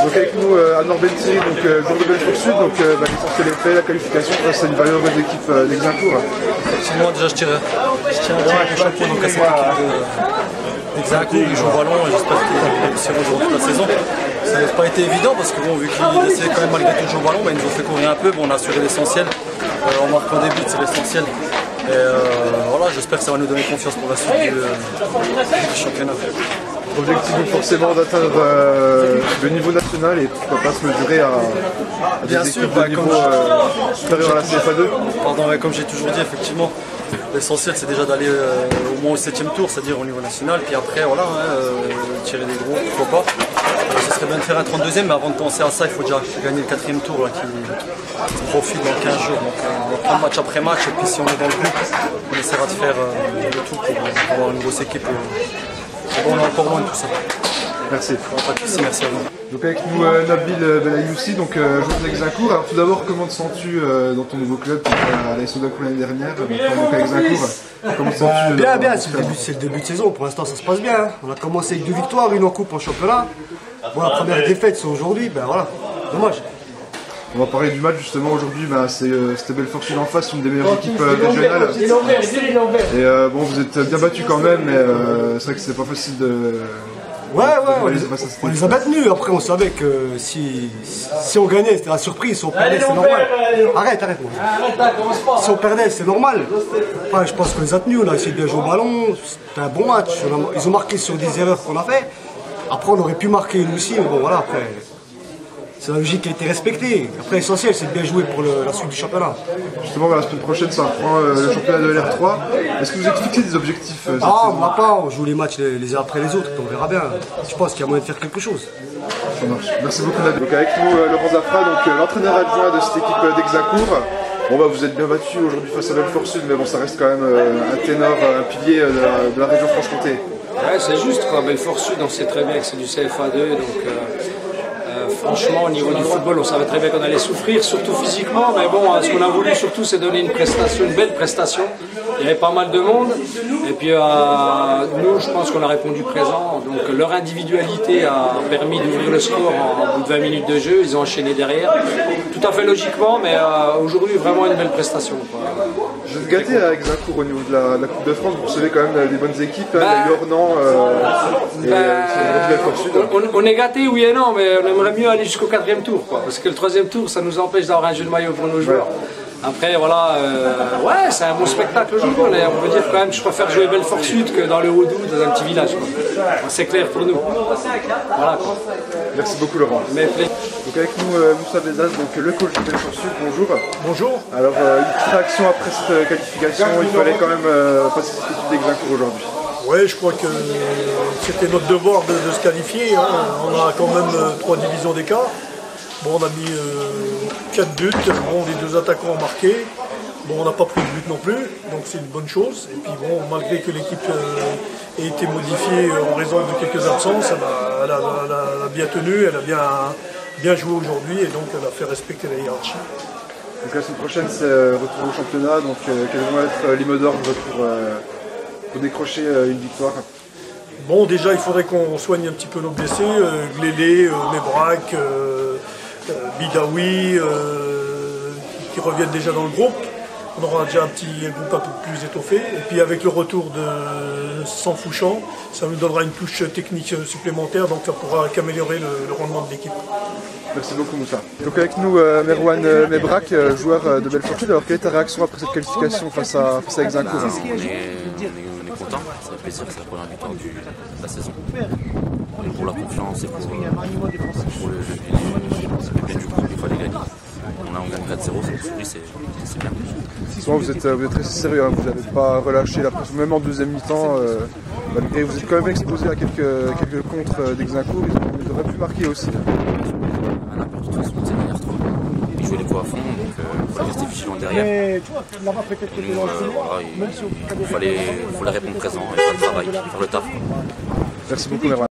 Donc avec nous Anor Benthiri, donc joueur de Belfort Sud, donc l'essentiel est fait, la qualification face à une valeureuse équipe d'Exincourt. Effectivement, déjà je tiens à dire un chapeau donc à cette équipe d'Exincourt, ils jouent au ballon et j'espère qu'ils vont réussir aujourd'hui toute la saison. Ça n'a pas été évident parce que bon, vu qu'ils essaient quand même malgré tout de jouer au ballon, ils nous ont fait courir un peu, bon, on a assuré l'essentiel, on marque au début, c'est l'essentiel. Et voilà, j'espère que ça va nous donner confiance pour la suite du championnat. L'objectif est forcément d'atteindre le niveau national et pourquoi pas se mesurer à des équipes de niveau supérieur à la CFA2. Pardon, comme j'ai toujours dit, effectivement, l'essentiel c'est déjà d'aller au moins au 7e tour, c'est-à-dire au niveau national, puis après voilà, tirer des gros, pourquoi pas. Ce serait bien de faire un 32e, mais avant de penser à ça, il faut déjà gagner le 4e tour là, qui se profile dans 15 jours. Donc on va prendre match après match, et puis si on est dans le groupe, on essaiera de faire le tout pour avoir une grosse équipe. On est encore loin de tout ça. Merci. Pas de soucis, merci à vous. Donc avec nous Nabil Belayoussi, donc joueur d'Exincourt. Alors tout d'abord, comment te sens-tu dans ton nouveau club à la Sodaco l'année dernière, donc à Exincourt? Comment te sens-tu Bien, c'est le début de saison, pour l'instant ça se passe bien. On a commencé avec 2 victoires, une en coupe en championnat. Bon, la première défaite c'est aujourd'hui, ben voilà, dommage. On va parler du match justement aujourd'hui, c'était Belfort Sud en face, une des meilleures équipes régionales. Et bon, vous êtes bien battus quand même, mais c'est vrai que c'est pas facile de... Ouais, on les a battus. Après, on savait que si on gagnait, c'était la surprise. Si on perdait, c'est normal. Arrête. Si on perdait, c'est normal. Enfin, je pense qu'on les a tenus. On a essayé de bien jouer au ballon. C'était un bon match. Ils ont marqué sur des erreurs qu'on a fait. Après, on aurait pu marquer nous aussi. Mais bon, voilà, après. C'est la logique qui a été respectée. Après, l'essentiel, c'est de bien jouer pour la suite du championnat. Justement, la semaine prochaine, ça reprend le championnat de LR3. Est-ce que vous êtes fixé des objectifs on va pas. On joue les matchs les uns après les autres. On verra bien. Je pense qu'il y a moyen de faire quelque chose. Ça marche. Merci beaucoup, Nabil. Donc, avec nous, Laurent Zafra, donc l'entraîneur adjoint de cette équipe d'Exincourt. Bon, vous êtes bien battu aujourd'hui face à Belfort Sud, mais bon, ça reste quand même un ténor, un pilier de la région Franche-Comté. Ouais, c'est juste quoi. Belfort Sud, on sait très bien que c'est du CFA2, donc. Franchement, au niveau du football, on savait très bien qu'on allait souffrir, surtout physiquement. Mais bon, ce qu'on a voulu surtout, c'est donner une belle prestation. Il y avait pas mal de monde. Et puis, nous, je pense qu'on a répondu présent. Donc, leur individualité a permis d'ouvrir le score en bout de 20 minutes de jeu. Ils ont enchaîné derrière. Tout à fait logiquement, mais aujourd'hui, vraiment une belle prestation. Je vais gâter à Exincourt au niveau de la Coupe de France. Vous recevez quand même des bonnes équipes. Il y a eu Ornans Belfort Sud. On est gâté, oui et non, mais on aimerait mieux aller jusqu'au 4e tour, quoi, parce que le 3e tour, ça nous empêche d'avoir un jeu de maillot pour nos joueurs. Après, voilà, ouais, c'est un bon spectacle aujourd'hui. On peut dire quand même que je préfère jouer Belfort Sud que dans le Haut-Doubs, dans un petit village. C'est clair pour nous. Voilà, quoi. Merci beaucoup, Laurent. Donc avec nous, Moussa Bezaz, donc le coach de Belfort Sud, bonjour. Bonjour. Alors, une petite réaction après cette qualification, il fallait quand même passer cette équipe d'Exincourt aujourd'hui. Oui, je crois que c'était notre devoir de se qualifier. Hein. On a quand même 3 divisions d'écart. Bon, on a mis 4 buts. Bon, les 2 attaquants ont marqué. Bon, on n'a pas pris de but non plus, donc c'est une bonne chose. Et puis bon, malgré que l'équipe ait été modifiée en raison de quelques absences, elle a bien tenu, elle a bien joué aujourd'hui et donc elle a fait respecter la hiérarchie. Donc la semaine prochaine, c'est retour au championnat. Donc quels vont être les mots d'ordre pour décrocher une victoire? Bon, déjà, il faudrait qu'on soigne un petit peu nos blessés. Glélé, Mebrac, Bidaoui, qui reviennent déjà dans le groupe. On aura déjà un groupe un peu plus étoffé. Et puis avec le retour de Sanfouchant, ça nous donnera une touche technique supplémentaire, donc ça pourra qu'améliorer le rendement de l'équipe. Merci beaucoup, Moussa. Donc avec nous, Merwan Mebrac, joueur de Belfort Sud. Alors quelle est ta réaction après cette qualification face à Exincourt? On est content, ça fait plaisir, c'est la première victoire de la saison. Et pour la confiance et pour le PP du groupe, il fallait gagner. On gagne 4-0, ça nous sourit, c'est bien. Souvent vous êtes très sérieux, hein, vous n'avez pas relâché la pression, même en deuxième mi-temps. Et vous êtes quand même exposé à quelques contres d'Exincourt, ils auraient pu marquer aussi. On a peur de toute façon, c'est derrière toi. Ils jouaient les coups à fond, donc il faut rester vigilant derrière. Et nous, voilà, il fallait répondre présent, et faire le travail, faire le taf. Merci beaucoup, Merwan.